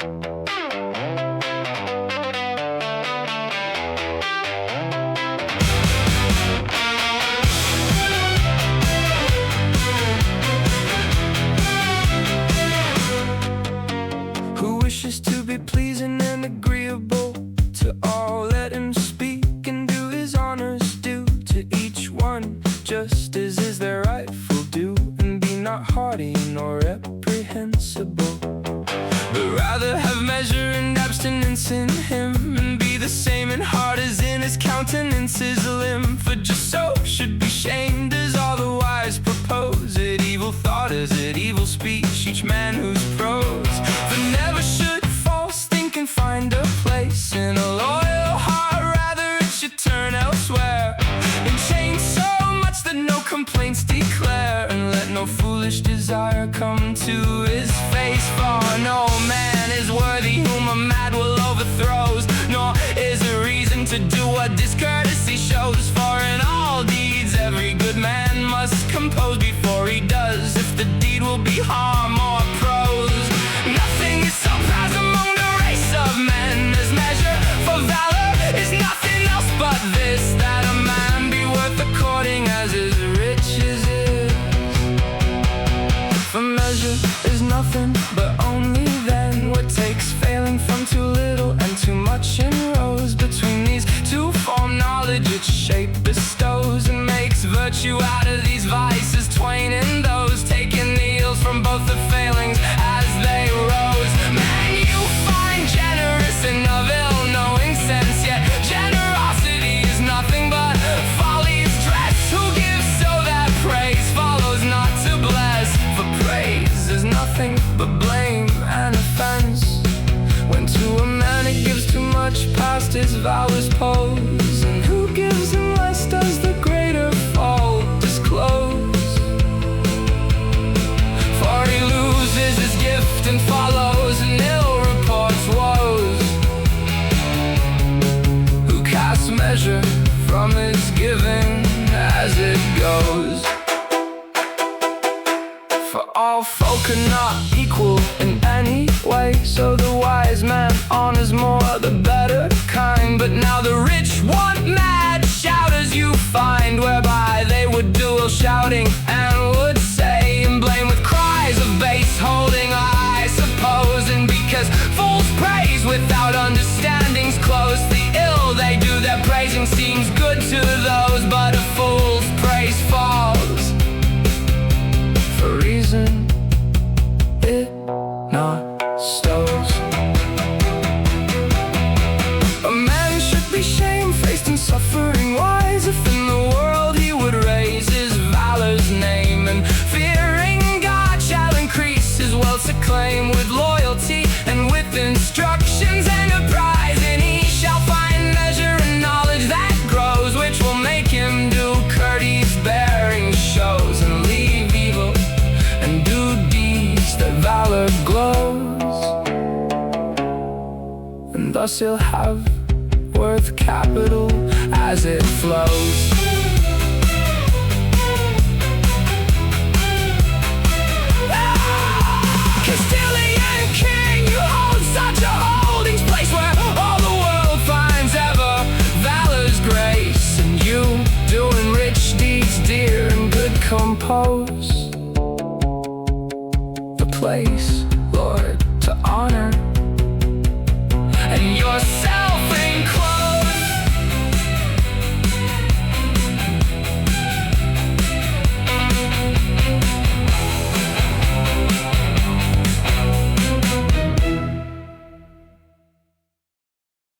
Who wishes to be pleasing and agreeable to all, let him speak and do his honors due to each one, just as is their rightful due, and be not haughty nor reprehensible, but rather have measure and abstinence in him, and be the same in heart as in his countenance is limb. For just so should be shamed as all the wise propose, at evil thought as at evil speech, each man whose prose. For never should false thinking find a place in a loyal heart, rather it should turn elsewhere, and change so much that no complaints declare, and let no foolish desire come to his face. For no man is worthy whom a mad will overthrows, nor is a reason to do what discourtesy shows. For in all deeds every good man must compose before he does, if the deed will be harm or prose. Nothing is so proud among the race of men as measure for valor is nothing else but this, that a man be worth according as his riches is. For measure is nothing but only then what takes failing from too little and too much in rows. Between these two form knowledge its shape bestows, and makes virtue out of these vices twain, and those taking the ills from both the failings as they rose. Man, you find generous and of ill-knowing sense, yet generosity is nothing but folly's dress. Who gives so that praise follows not to bless? For praise is nothing but blame and offense, when to a man it gives too much past his vows pose, and who gives him less does the greater fault disclose. For he loses his gift and follows and ill reports woes, who casts measure from his giving as it goes. For all folk are not equal in any way, so the wise man honors more the better kind. But now the rich want mad shouters you find, whereby they would duel shouting and would say and blame with cries of base holding, I suppose. And because fools praise without understandings close, the ill they do their praising seems good to those, but a fool's praise falls for reason it not stows. A man should be shamefaced and suffering wise, if in the world he would raise his valor's name, and fearing God shall increase his wealth's acclaim, with loyalty and with instructions enterprise, and he shall find measure and knowledge that grows, which will make him do courteous bearing shows, and leave evil and do deeds that valor glows, and thus he'll have worth capital as it flows.